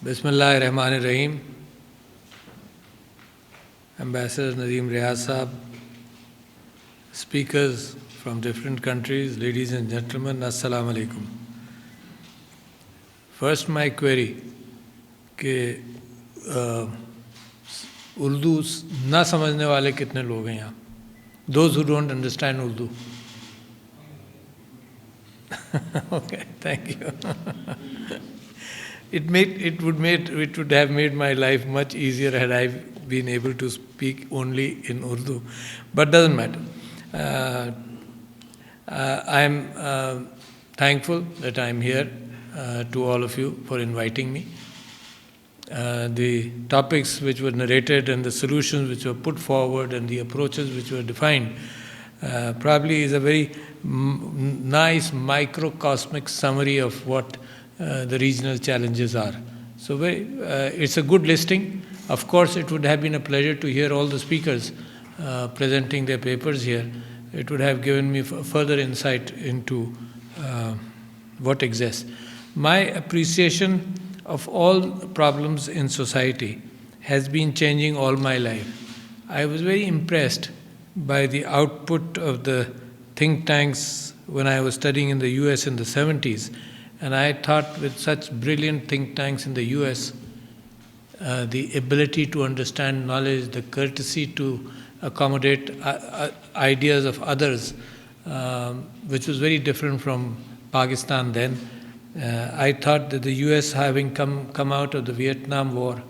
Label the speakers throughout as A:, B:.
A: Bismillahirrahmanirrahim. Ambassador Nadeem Riaz Saab, speakers from different countries, ladies and gentlemen, Assalamu alaikum. First, my query कि उर्दू ना समझने वाले कितने लोग हैं यहाँ? Those who don't understand Urdu. Okay, thank you. It would have made my life much easier had I been able to speak only in Urdu, but doesn't matter. I am thankful that I am here to all of you for inviting me. The topics which were narrated and the solutions which were put forward and the approaches which were defined probably is a very nice microcosmic summary of what the regional challenges are. So it's a good listing. Of course, it would have been a pleasure to hear all the speakers presenting their papers here. It would have given me further insight into what exists. My appreciation of all problems in society has been changing all my life. I was very impressed by the output of the think tanks when I was studying in the US in the 70s. And I thought with such brilliant think tanks in the US, the ability to understand knowledge, the courtesy to accommodate ideas of others, which was very different from Pakistan then. I thought that the US, having come out of the Vietnam War,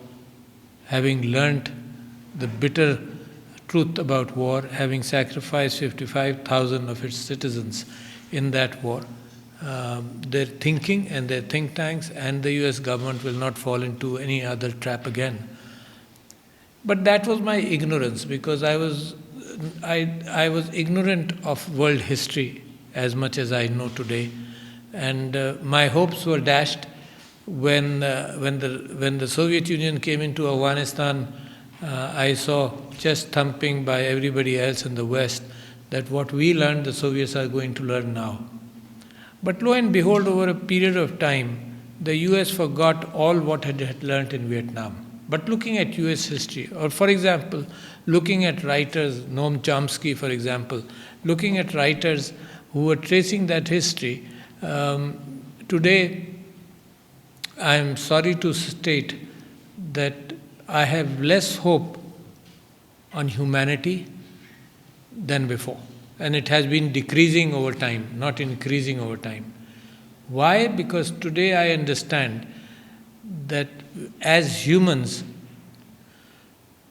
A: having learnt the bitter truth about war, having sacrificed 55,000 of its citizens in that war, their thinking and their think tanks and the US government will not fall into any other trap again. But that was my ignorance, because I was ignorant of world history as much as I know today, and my hopes were dashed when the Soviet Union came into Afghanistan. I saw chest thumping by everybody else in the West that what we learned, the Soviets are going to learn now. But lo and behold, over a period of time, the US forgot all what it had learnt in Vietnam. But looking at US history, or for example, looking at writers, Noam Chomsky, for example, looking at writers who were tracing that history, today I am sorry to state that I have less hope on humanity than before. And it has been decreasing over time, not increasing over time. Why? Because today I understand that as humans,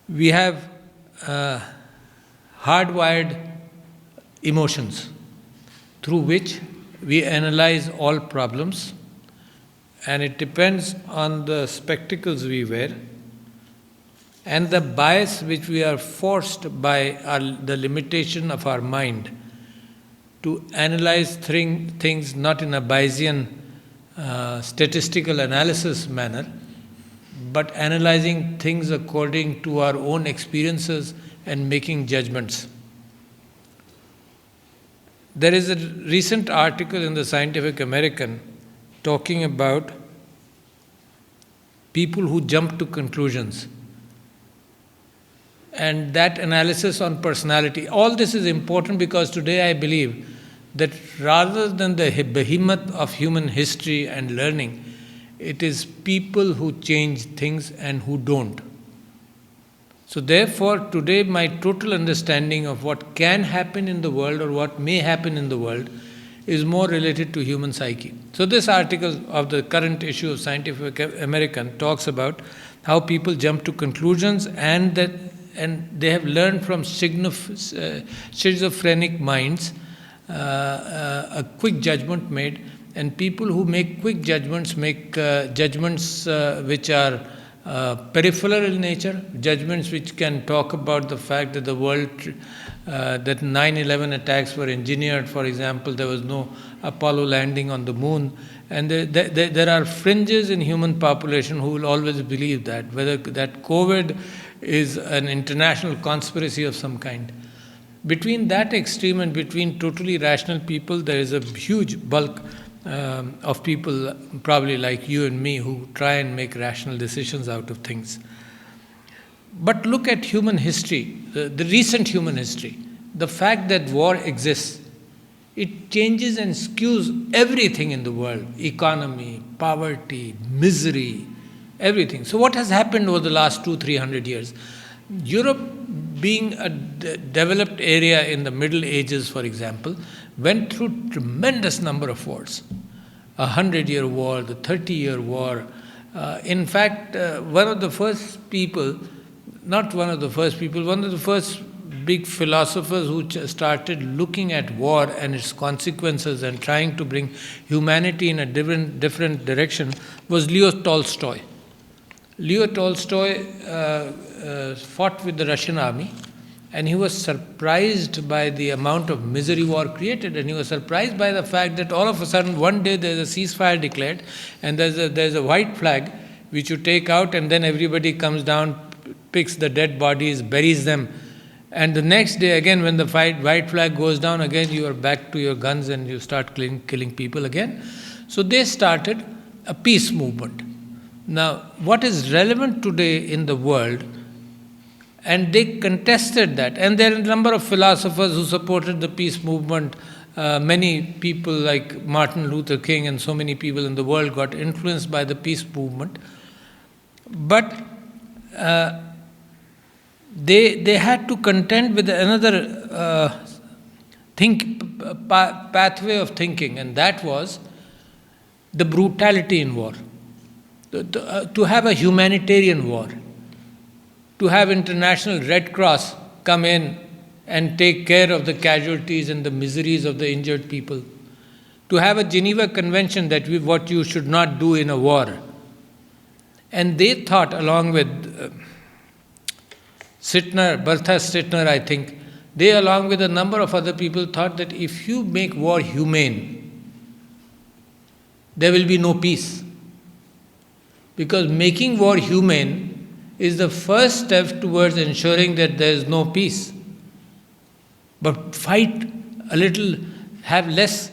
A: we have hardwired emotions through which we analyze all problems, and it depends on the spectacles we wear and the bias which we are forced by the limitation of our mind to analyze things not in a Bayesian statistical analysis manner, but analyzing things according to our own experiences and making judgments. There is a recent article in the Scientific American talking about people who jump to conclusions, and that analysis on personality. All this is important because today I believe that rather than the behemoth of human history and learning, it is people who change things and who don't. So therefore, today my total understanding of what can happen in the world or what may happen in the world is more related to human psyche. So this article of the current issue of Scientific American talks about how people jump to conclusions and they have learned from schizophrenic minds a quick judgment made, and people who make quick judgments make judgments which are peripheral in nature, judgments which can talk about the fact that the world, that 9/11 attacks were engineered, for example, there was no Apollo landing on the moon, and there are fringes in human population who will always believe that, whether that COVID is an international conspiracy of some kind. Between that extreme and between totally rational people, there is a huge bulk of people probably like you and me who try and make rational decisions out of things. But look at human history, the recent human history. The fact that war exists, it changes and skews everything in the world: economy, poverty, misery, everything. So what has happened over the last 200-300 years? Europe, being a developed area in the Middle Ages, for example, went through tremendous number of wars. 100-year war, the 30-year war. In fact, one of the first big philosophers who started looking at war and its consequences and trying to bring humanity in a different direction was Leo Tolstoy. Leo Tolstoy fought with the Russian army, and he was surprised by the amount of misery war created, and he was surprised by the fact that all of a sudden one day there's a ceasefire declared, and there's a white flag which you take out, and then everybody comes down, picks the dead bodies, buries them, and the next day again when the white flag goes down, again you are back to your guns and you start killing people again. So they started a peace movement. Now, what is relevant today in the world, and they contested that, and there are a number of philosophers who supported the peace movement. Many people like Martin Luther King and so many people in the world got influenced by the peace movement. But they had to contend with another pathway of thinking, and that was the brutality in war. To have a humanitarian war, to have International Red Cross come in and take care of the casualties and the miseries of the injured people, to have a Geneva Convention that what you should not do in a war. And they thought, along with Bertha Stittner, I think, they along with a number of other people thought that if you make war humane, there will be no peace. Because making war humane is the first step towards ensuring that there is no peace. But fight a little, have less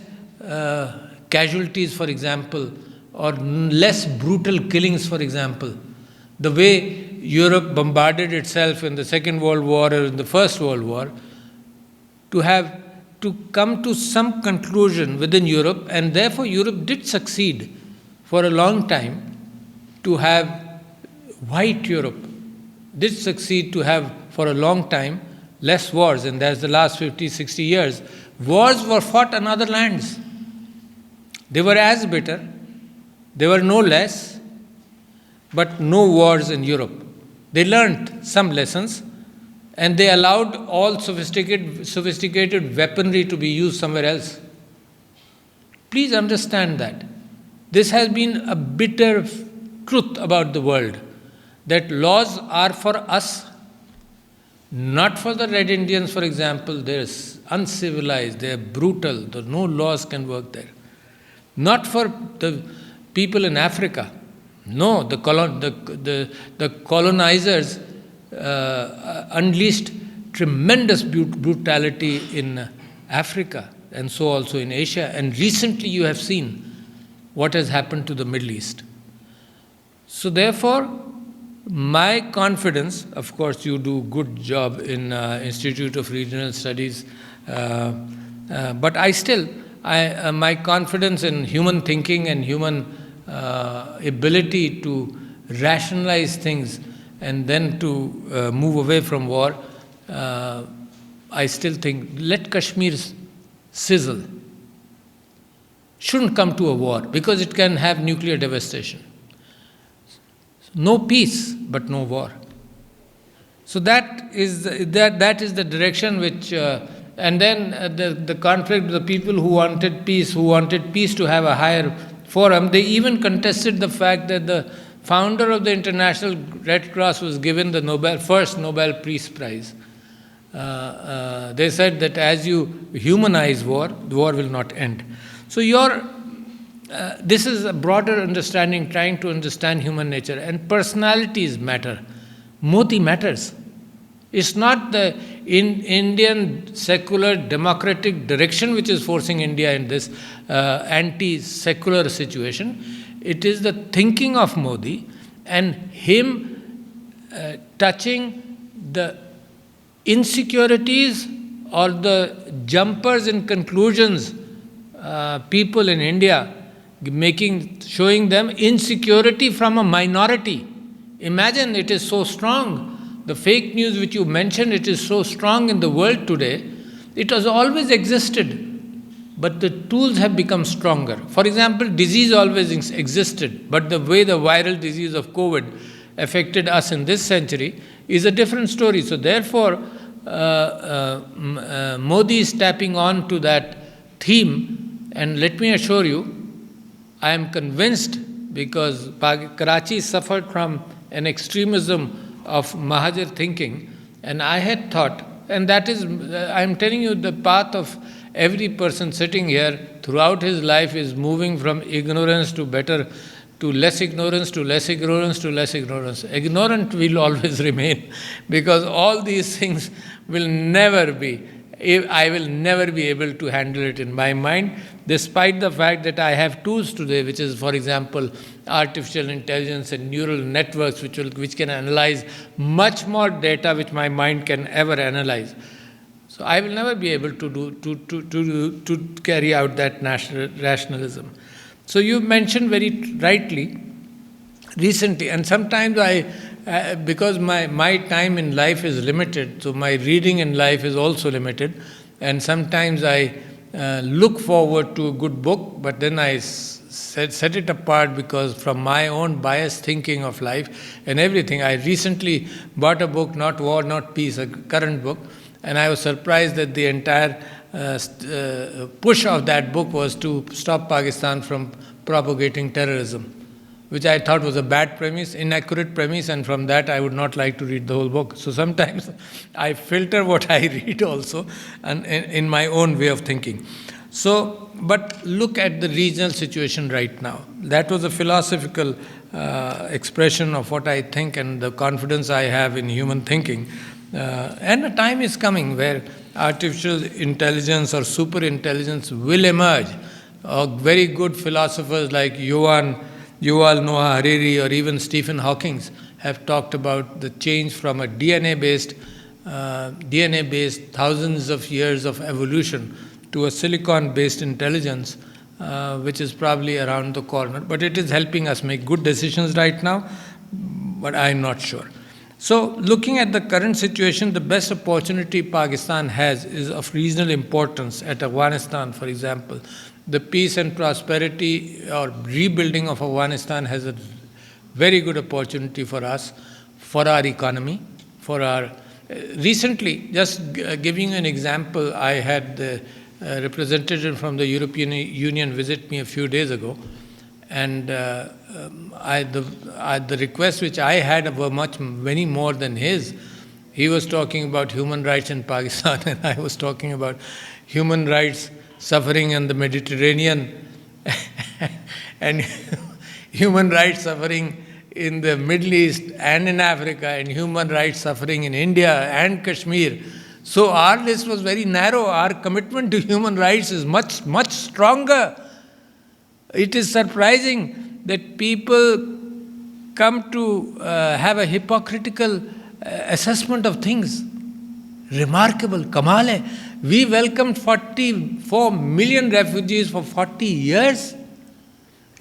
A: casualties, for example, or less brutal killings, for example. The way Europe bombarded itself in the Second World War or in the First World War, to come to some conclusion within Europe, and therefore Europe did succeed for a long time to have white Europe, did succeed to have for a long time less wars, and that's the last 50, 60 years. Wars were fought on other lands. They were as bitter, they were no less, but no wars in Europe. They learnt some lessons, and they allowed all sophisticated weaponry to be used somewhere else. Please understand that. This has been a bitter truth about the world, that laws are for us, not for the Red Indians, for example. They're uncivilized, they're brutal, no laws can work there. Not for the people in Africa. No, the colonizers unleashed tremendous brutality in Africa, and so also in Asia. And recently you have seen what has happened to the Middle East. So therefore, my confidence, of course you do good job in Institute of Regional Studies, but my confidence in human thinking and human ability to rationalize things and then to move away from war, I still think, let Kashmir sizzle. Shouldn't come to a war, because it can have nuclear devastation. No peace, but no war. So that is the direction which, and then the conflict, the people who wanted peace to have a higher forum, they even contested the fact that the founder of the International Red Cross was given the first Nobel Peace Prize. They said that as you humanize war, the war will not end. So this is a broader understanding, trying to understand human nature, and personalities matter. Modi matters. It's not the Indian secular democratic direction which is forcing India in this anti-secular situation. It is the thinking of Modi and him touching the insecurities or the jumpers in conclusions people in India, showing them insecurity from a minority. Imagine, it is so strong. The fake news which you mentioned, it is so strong in the world today. It has always existed, but the tools have become stronger. For example, disease always existed, but the way the viral disease of COVID affected us in this century is a different story. So therefore, Modi is tapping on to that theme, and let me assure you, I am convinced, because Karachi suffered from an extremism of Mahajir thinking, and I had thought, and that is, I am telling you, the path of every person sitting here throughout his life is moving from ignorance to better, to less ignorance, to less ignorance, to less ignorance. Ignorant will always remain, because all these things will never be, I will never be able to handle it in my mind, despite the fact that I have tools today, which is, for example, artificial intelligence and neural networks, which can analyze much more data which my mind can ever analyze. So I will never be able to carry out that rationalism. So you mentioned very rightly recently, and sometimes because my time in life is limited, so my reading in life is also limited, and sometimes I look forward to a good book, but then I set it apart because from my own biased thinking of life and everything. I recently bought a book, Not War, Not Peace, a current book, and I was surprised that the entire push of that book was to stop Pakistan from propagating terrorism, which I thought was a bad premise, inaccurate premise, and from that I would not like to read the whole book. So sometimes I filter what I read also, and in my own way of thinking. So, but look at the regional situation right now. That was a philosophical expression of what I think and the confidence I have in human thinking. And a time is coming where artificial intelligence or super intelligence will emerge. Very good philosophers like Yuval Noah Harari or even Stephen Hawking have talked about the change from a DNA-based thousands of years of evolution to a silicon-based intelligence, which is probably around the corner. But it is helping us make good decisions right now, but I'm not sure. So, looking at the current situation, the best opportunity Pakistan has is of regional importance at Afghanistan, for example. The peace and prosperity or rebuilding of Afghanistan has a very good opportunity for us, for our economy, for our... recently, just giving an example, I had the representative from the European Union visit me a few days ago, and the requests which I had were many more than his. He was talking about human rights in Pakistan, and I was talking about human rights suffering in the Mediterranean and human rights suffering in the Middle East and in Africa, and human rights suffering in India and Kashmir. So our list was very narrow. Our commitment to human rights is much, much stronger. It is surprising that people come to have a hypocritical assessment of things. Remarkable, kamal hai. We welcomed 44 million refugees for 40 years,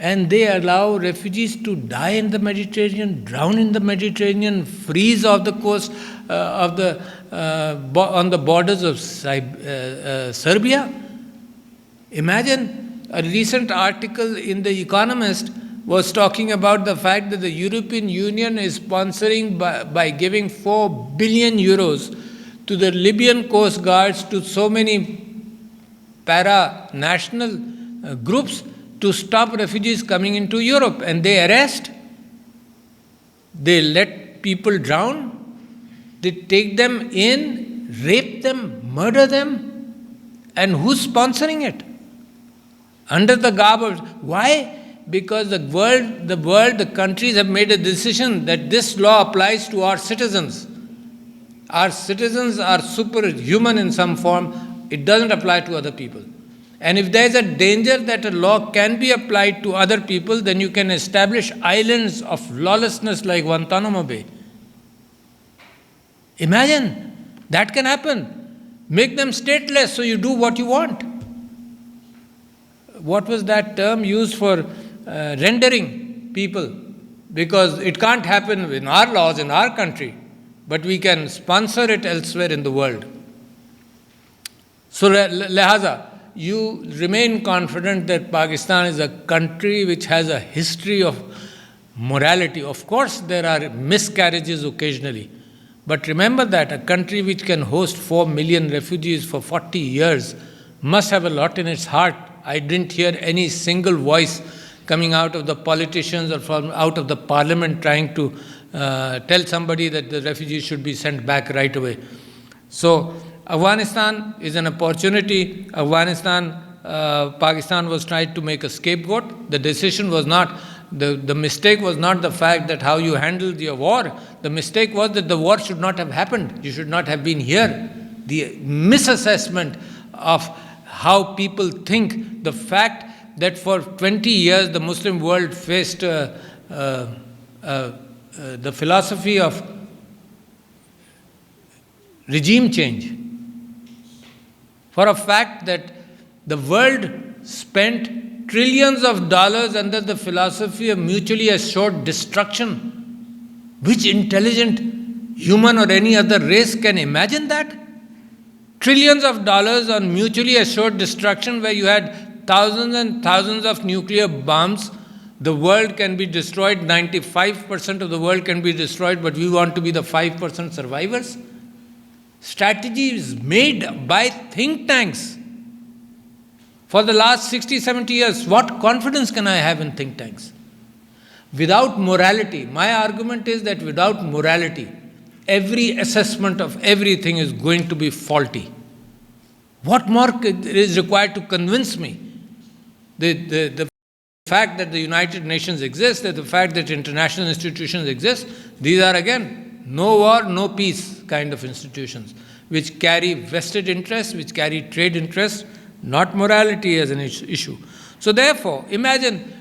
A: and they allow refugees to die in the Mediterranean, drown in the Mediterranean, freeze off the coast on the borders of Serbia. Imagine. A recent article in The Economist was talking about the fact that the European Union is sponsoring by giving 4 billion euros to the Libyan coast guards, to so many para-national groups to stop refugees coming into Europe. And they arrest, they let people drown, they take them in, rape them, murder them, and who's sponsoring it? Under the garb of... Why? Because the countries have made a decision that this law applies to our citizens. our citizens are superhuman in some form, it doesn't apply to other people. And if there is a danger that a law can be applied to other people, then you can establish islands of lawlessness like Guantanamo Bay. Imagine, that can happen. Make them stateless so you do what you want. What was that term used for rendering people? Because it can't happen in our laws in our country, but we can sponsor it elsewhere in the world. So, lihaza, you remain confident that Pakistan is a country which has a history of morality. Of course, there are miscarriages occasionally. But remember that a country which can host 4 million refugees for 40 years must have a lot in its heart. I didn't hear any single voice coming out of the politicians or from out of the parliament trying to tell somebody that the refugees should be sent back right away. So, Afghanistan is an opportunity. Pakistan was trying to make a scapegoat. The decision was not, the mistake was not the fact that how you handled your war. The mistake was that the war should not have happened. You should not have been here. The misassessment of how people think, the fact that for 20 years the Muslim world faced the philosophy of regime change. For a fact that the world spent trillions of dollars under the philosophy of mutually assured destruction. Which intelligent human or any other race can imagine that? Trillions of dollars on mutually assured destruction, where you had thousands and thousands of nuclear bombs. The world can be destroyed, 95% of the world can be destroyed, but we want to be the 5% survivors. Strategies made by think tanks for the last 60, 70 years. What confidence can I have in think tanks? Without morality, my argument is that without morality, every assessment of everything is going to be faulty. What more is required to convince me? The fact that the United Nations exists, that the fact that international institutions exist, these are again no war, no peace kind of institutions, which carry vested interests, which carry trade interests, not morality as an issue. So therefore, imagine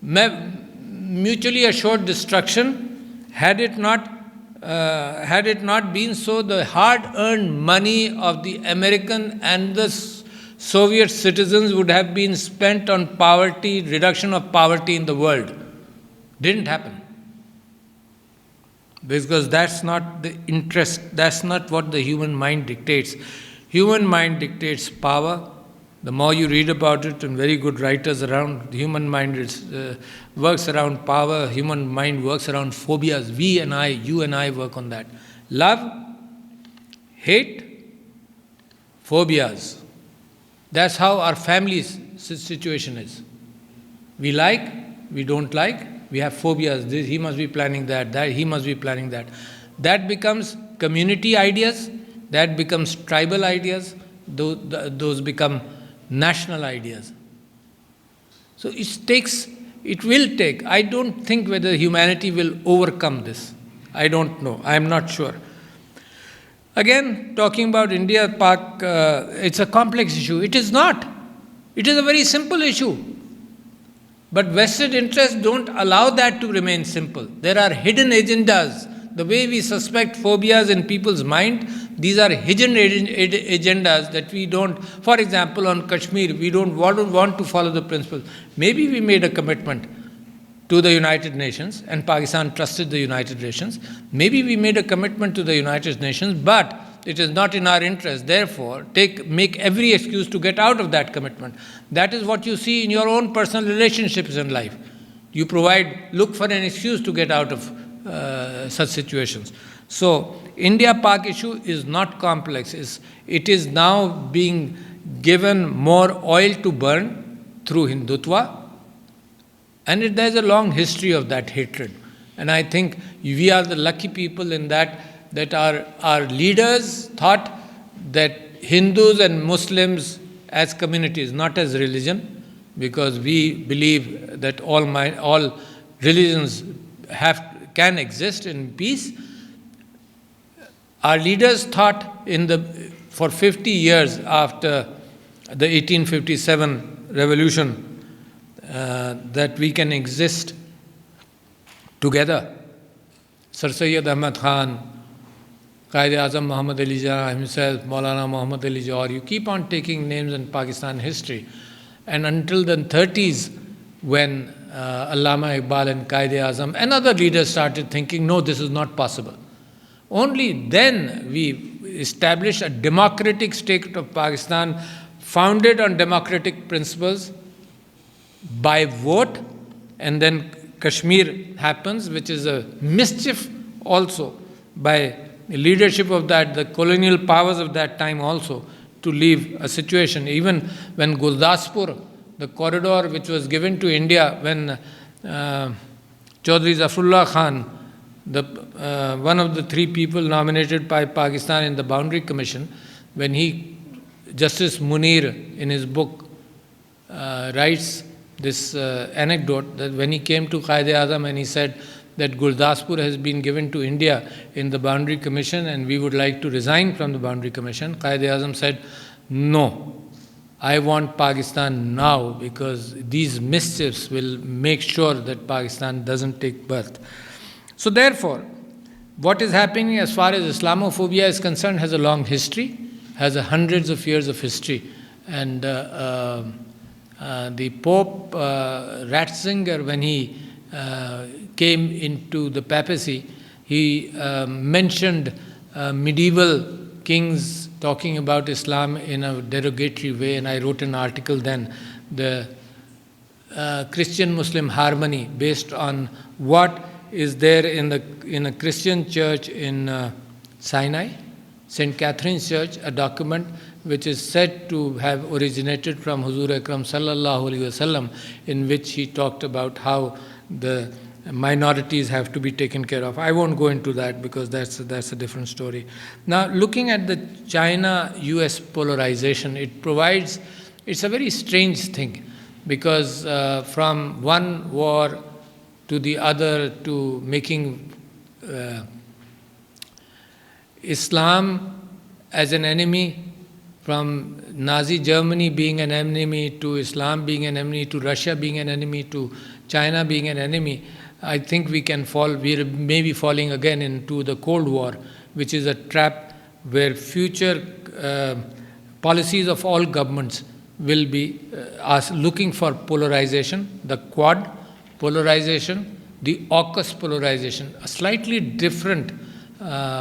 A: mutually assured destruction, had it not been so, the hard-earned money of the American and the Soviet citizens would have been spent on poverty, reduction of poverty in the world. Didn't happen. Because that's not the interest, that's not what the human mind dictates. Human mind dictates power. The more you read about it, and very good writers around, the human mind works around power, human mind works around phobias. We and I, you and I work on that. Love, hate, phobias. That's how our family's situation is. We like, we don't like, we have phobias. This, he must be planning that, he must be planning that. That becomes community ideas, that becomes tribal ideas, those become national ideas. So it will take, I don't think whether humanity will overcome this. I don't know, I am not sure. Again, talking about India, Pak, it's a complex issue. It is not. It is a very simple issue. But vested interests don't allow that to remain simple. There are hidden agendas. The way we suspect phobias in people's mind, these are hidden agendas that we don't, for example, on Kashmir, we don't want to follow the principles. Maybe we made a commitment to the United Nations, and Pakistan trusted the United Nations. Maybe we made a commitment to the United Nations, but it is not in our interest. Therefore, make every excuse to get out of that commitment. That is what you see in your own personal relationships in life. You look for an excuse to get out of such situations. So, India-Pak issue is not complex. It is now being given more oil to burn through Hindutva, and there's a long history of that hatred. And I think we are the lucky people in that our leaders thought that Hindus and Muslims as communities, not as religion, because we believe that all religions can exist in peace, Our leaders thought for 50 years after the 1857 revolution that we can exist together. Sir Sayyid Ahmad Khan, Qaid-e-Azam Muhammad Ali Jinnah himself, Maulana Muhammad Ali Jawhar, you keep on taking names in Pakistan history. And until the 30s, when Allama Iqbal and Qaid-e-Azam and other leaders started thinking, no, this is not possible. Only then we established a democratic state of Pakistan founded on democratic principles by vote, and then Kashmir happens, which is a mischief also by the leadership of the colonial powers of that time also, to leave a situation. Even when Gurdaspur, the corridor which was given to India, when Chaudhry Zafrullah Khan, one of the three people nominated by Pakistan in the Boundary Commission, when Justice Munir in his book writes this anecdote that when he came to Qaid-e-Azam and he said that Gurdaspur has been given to India in the Boundary Commission and we would like to resign from the Boundary Commission, Qaid-e-Azam said, no, I want Pakistan now, because these mischiefs will make sure that Pakistan doesn't take birth. So therefore, what is happening as far as Islamophobia is concerned has a long history, has hundreds of years of history. And the Pope Ratzinger, when he came into the papacy, he mentioned medieval kings talking about Islam in a derogatory way, and I wrote an article then, the Christian-Muslim harmony, based on what is there in a Christian church in Sinai, St. Catherine's Church, a document which is said to have originated from Huzur Akram sallallahu alaihi wasallam, in which he talked about how the minorities have to be taken care of. I won't go into that because that's a different story. Now, looking at the China-US polarization, it's a very strange thing, because from one war to the other, to making Islam as an enemy, from Nazi Germany being an enemy, to Islam being an enemy, to Russia being an enemy, to China being an enemy, I think we may be falling again into the Cold War, which is a trap where future policies of all governments will be looking for polarization, the Quad polarization, the AUKUS polarization, a slightly different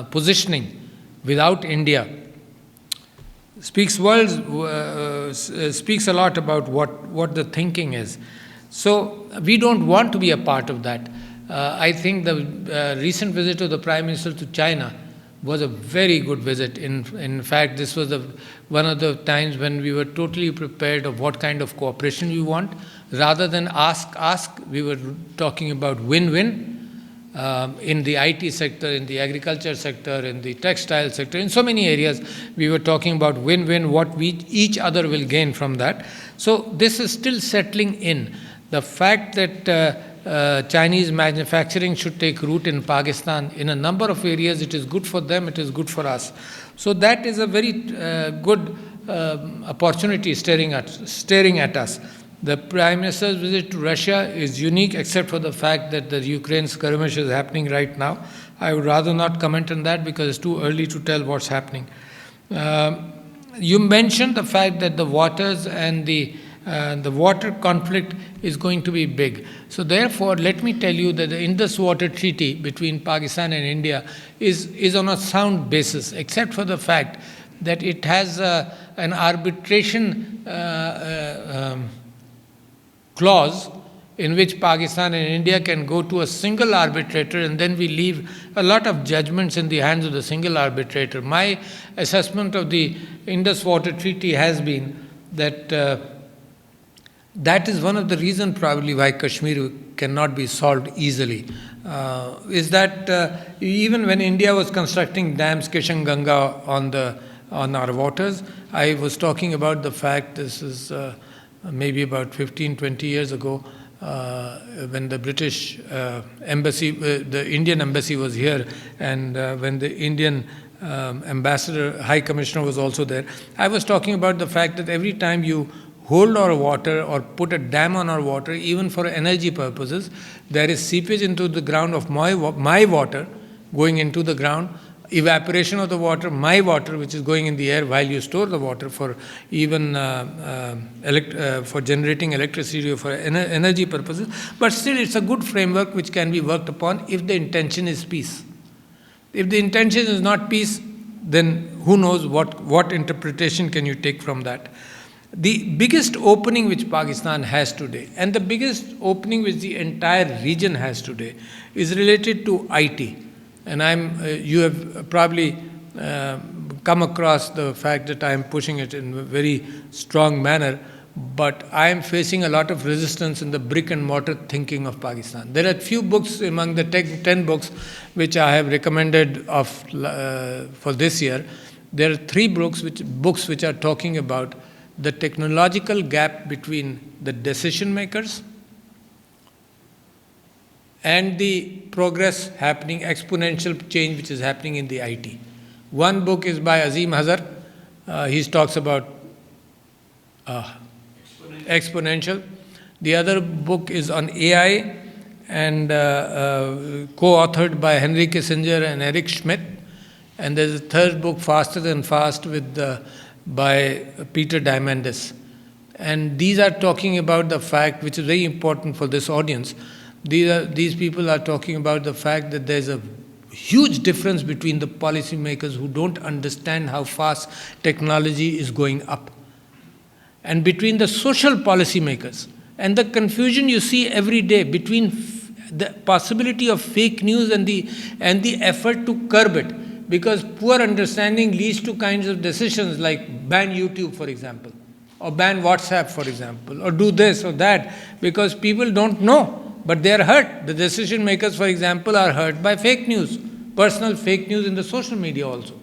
A: positioning without India. Speaks a lot about what the thinking is. So we don't want to be a part of that. I think the recent visit of the Prime Minister to China was a very good visit. In fact, this was one of the times when we were totally prepared of what kind of cooperation we want. Rather than ask, we were talking about win-win in the IT sector, in the agriculture sector, in the textile sector, in so many areas. We were talking about win-win, what each other will gain from that. So this is still settling in. The fact that Chinese manufacturing should take root in Pakistan, in a number of areas, it is good for them, it is good for us. So that is a very good opportunity staring at us. The Prime Minister's visit to Russia is unique, except for the fact that the Ukraine skirmish is happening right now. I would rather not comment on that because it's too early to tell what's happening. You mentioned the fact that the waters and the water conflict is going to be big. So therefore, let me tell you that the Indus Water Treaty between Pakistan and India is on a sound basis, except for the fact that it has an arbitration clause in which Pakistan and India can go to a single arbitrator, and then we leave a lot of judgments in the hands of the single arbitrator. My assessment of the Indus Water Treaty has been that that is one of the reasons probably why Kashmir cannot be solved easily. Is that even when India was constructing dams, Kishanganga, on our waters, I was talking about the fact, this is maybe about 15, 20 years ago, when the British embassy, the Indian embassy was here, and when the Indian Ambassador, High Commissioner was also there. I was talking about the fact that every time you hold our water or put a dam on our water, even for energy purposes, there is seepage into the ground of my water going into the ground, evaporation of the water, my water, which is going in the air while you store the water for even for generating electricity or for energy purposes. But still, it's a good framework which can be worked upon if the intention is peace. If the intention is not peace, then who knows what interpretation can you take from that. The biggest opening which Pakistan has today, and the biggest opening which the entire region has today, is related to IT. And you have probably come across the fact that I am pushing it in a very strong manner, but I am facing a lot of resistance in the brick and mortar thinking of Pakistan. There are few books among the 10 books which I have recommended for this year. There are 3 books which are talking about the technological gap between the decision makers and the progress happening, exponential change which is happening in the IT. One book is by Azim Hazar. He talks about exponential. The other book is on AI and co-authored by Henry Kissinger and Eric Schmidt. And there's a third book, Faster Than Fast, by Peter Diamandis. And these are talking about the fact, which is very important for this audience. These people are talking about the fact that there's a huge difference between the policymakers who don't understand how fast technology is going up, and between the social policymakers. And the confusion you see every day between the possibility of fake news and the effort to curb it, because poor understanding leads to kinds of decisions like ban YouTube, for example, or ban WhatsApp, for example, or do this or that, because people don't know. But they are hurt. The decision makers, for example, are hurt by fake news, personal fake news in the social media also.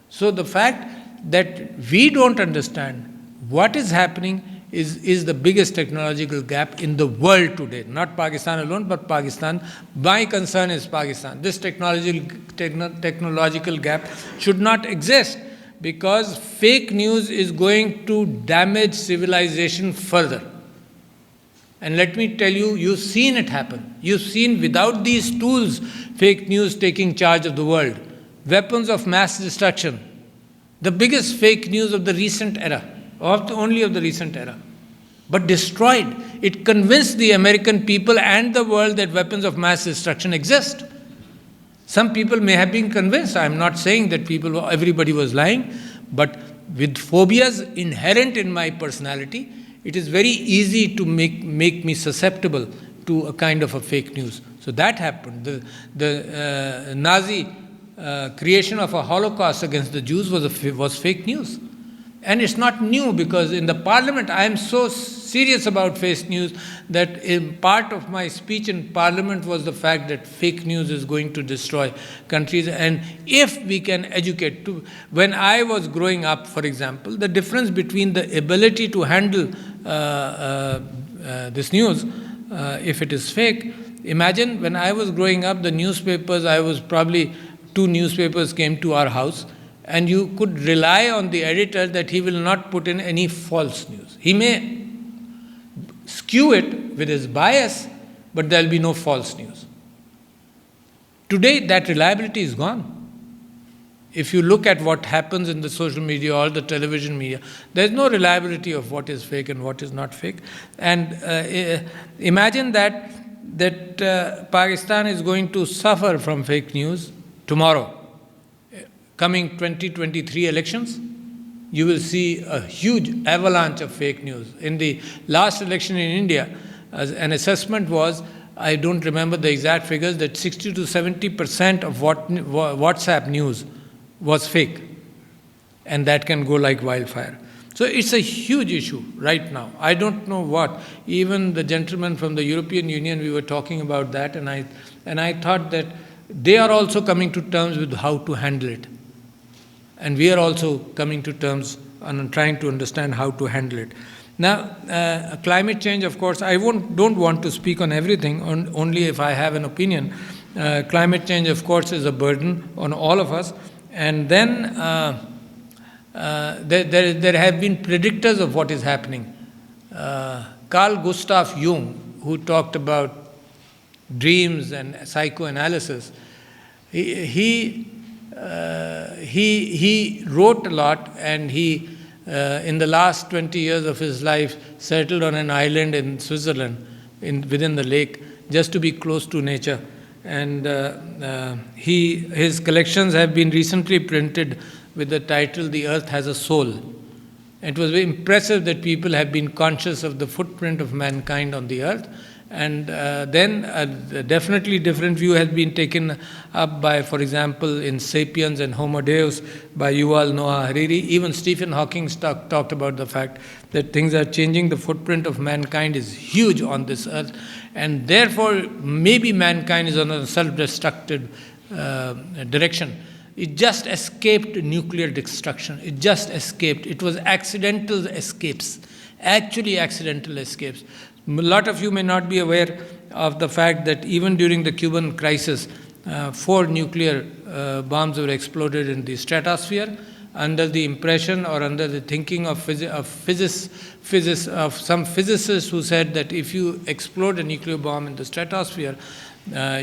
A: So the fact that we don't understand what is happening is the biggest technological gap in the world today. Not Pakistan alone, but Pakistan. My concern is Pakistan. This technological gap should not exist, because fake news is going to damage civilization further. And let me tell you, you've seen it happen. You've seen, without these tools, fake news taking charge of the world. Weapons of mass destruction. The biggest fake news of the recent era, only of the recent era. But destroyed. It convinced the American people and the world that weapons of mass destruction exist. Some people may have been convinced. I'm not saying that everybody was lying, but with phobias inherent in my personality, it is very easy to make me susceptible to a kind of a fake news. So that happened. The Nazi creation of a Holocaust against the Jews was fake news. And it's not new, because in the parliament, I am so serious about fake news that part of my speech in parliament was the fact that fake news is going to destroy countries. And if we can educate, when I was growing up, for example, the difference between the ability to handle this news, if it is fake, imagine when I was growing up, the newspapers, 2 newspapers came to our house, and you could rely on the editor that he will not put in any false news. He may skew it with his bias, but there will be no false news. Today, that reliability is gone. If you look at what happens in the social media or the television media, there is no reliability of what is fake and what is not fake. And imagine that Pakistan is going to suffer from fake news tomorrow. Coming 2023 elections, you will see a huge avalanche of fake news. In the last election in India, an assessment was, I don't remember the exact figures, that 60 to 70% of WhatsApp news was fake. And that can go like wildfire. So it's a huge issue right now. I don't know what. Even the gentleman from the European Union, we were talking about that, and I thought that they are also coming to terms with how to handle it. And we are also coming to terms and trying to understand how to handle it. Now, climate change, of course, I don't want to speak on everything, only if I have an opinion. Climate change, of course, is a burden on all of us. And then there have been predictors of what is happening. Carl Gustav Jung, who talked about dreams and psychoanalysis, he wrote a lot, and he, in the last 20 years of his life, settled on an island in Switzerland, within the lake, just to be close to nature. And his collections have been recently printed with the title "The Earth Has a Soul." It was very impressive that people have been conscious of the footprint of mankind on the earth. And then definitely different view has been taken up by, for example, in Sapiens and Homo Deus by Yuval Noah Harari. Even Stephen Hawking talked about the fact that things are changing. The footprint of mankind is huge on this earth, and therefore maybe mankind is on a self-destructive direction. It just escaped nuclear destruction. It just escaped. It was accidental escapes, actually accidental escapes. A lot of you may not be aware of the fact that even during the Cuban crisis, 4 nuclear bombs were exploded in the stratosphere, under the impression or under the thinking of some physicists who said that if you explode a nuclear bomb in the stratosphere,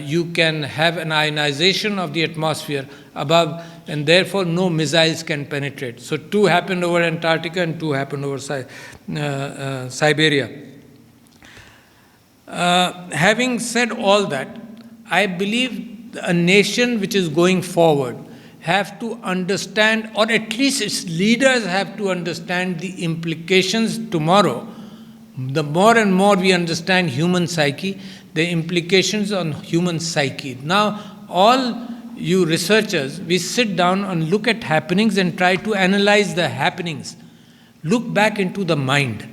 A: you can have an ionization of the atmosphere above, and therefore no missiles can penetrate. So 2 happened over Antarctica and 2 happened over Siberia. Having said all that, I believe a nation which is going forward have to understand, or at least its leaders have to understand, the implications tomorrow. The more and more we understand human psyche, the implications on human psyche. Now, all you researchers, we sit down and look at happenings and try to analyze the happenings. Look back into the mind.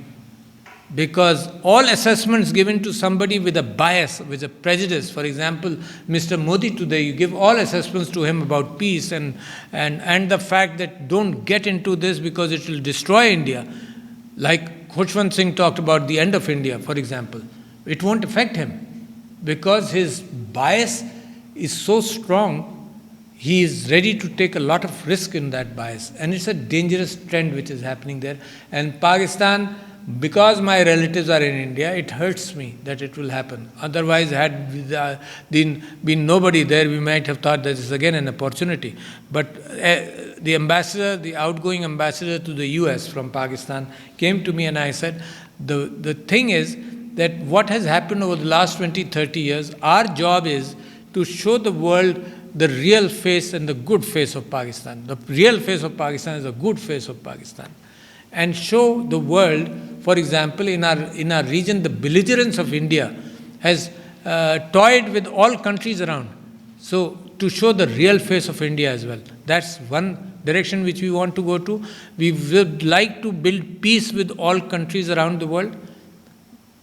A: Because all assessments given to somebody with a bias, with a prejudice, for example, Mr. Modi today, you give all assessments to him about peace and the fact that don't get into this because it will destroy India. Like Khushwant Singh talked about the end of India, for example. It won't affect him because his bias is so strong, he is ready to take a lot of risk in that bias. And it's a dangerous trend which is happening there. And Pakistan, because my relatives are in India, it hurts me that it will happen. Otherwise, had been nobody there, we might have thought this is again an opportunity. But the ambassador, the outgoing ambassador to the US from Pakistan, came to me and I said, the thing is that what has happened over the last 20, 30 years, our job is to show the world the real face and the good face of Pakistan. The real face of Pakistan is the good face of Pakistan. And show the world, for example, in our region, the belligerence of India has toyed with all countries around. So, to show the real face of India as well. That's one direction which we want to go to. We would like to build peace with all countries around the world.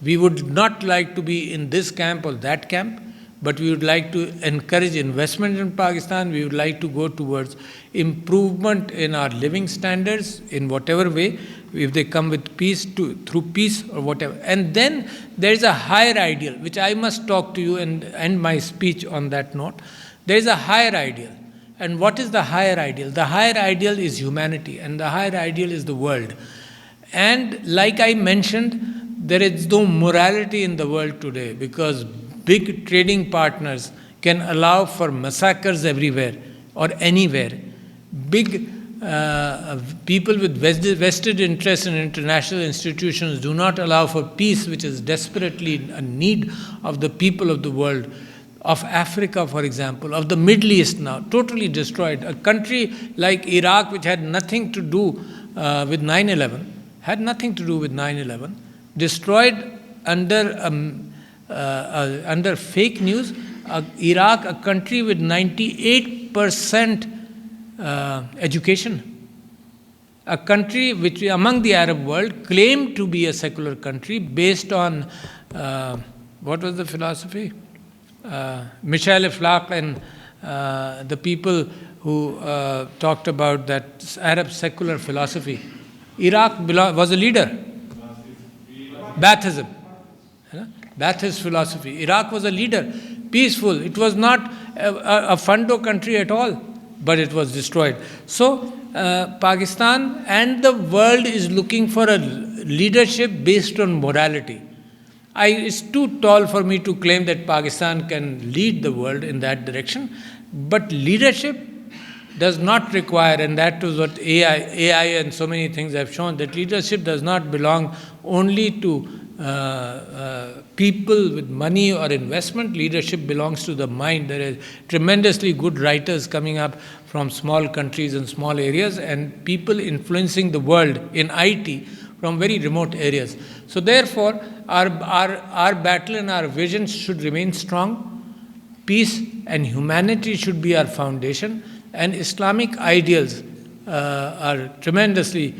A: We would not like to be in this camp or that camp, but we would like to encourage investment in Pakistan. We would like to go towards improvement in our living standards in whatever way, if they come with peace, through peace or whatever. And then there is a higher ideal, which I must talk to you and end my speech on that note. There is a higher ideal. And what is the higher ideal? The higher ideal is humanity, and the higher ideal is the world. And like I mentioned, there is no morality in the world today because big trading partners can allow for massacres everywhere or anywhere. Big people with vested interests in international institutions do not allow for peace, which is desperately a need of the people of the world, of Africa, for example, of the Middle East now, totally destroyed. A country like Iraq, which had nothing to do with 9/11, destroyed under fake news. Iraq, a country with 98% education, a country which among the Arab world claimed to be a secular country based on, what was the philosophy? Michel Aflaq and the people who talked about that Arab secular philosophy. Iraq was a leader. Baathism. Baathist philosophy. Iraq was a leader, peaceful. It was not a fundo country at all. but it was destroyed. So, Pakistan and the world is looking for a leadership based on morality. It's too tall for me to claim that Pakistan can lead the world in that direction, but leadership does not require, and that is what AI and so many things have shown, that leadership does not belong only to people with money or investment. Leadership belongs to the mind. There are tremendously good writers coming up from small countries and small areas, and people influencing the world in IT from very remote areas. So therefore, our battle and our vision should remain strong. Peace and humanity should be our foundation, and Islamic ideals are tremendously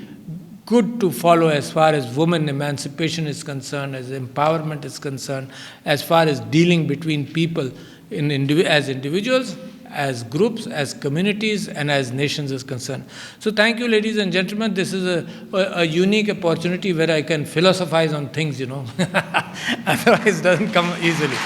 A: good to follow as far as women emancipation is concerned, as empowerment is concerned, as far as dealing between people as individuals, as groups, as communities, and as nations is concerned. So thank you, ladies and gentlemen. This is a unique opportunity where I can philosophize on things, Otherwise it doesn't come easily.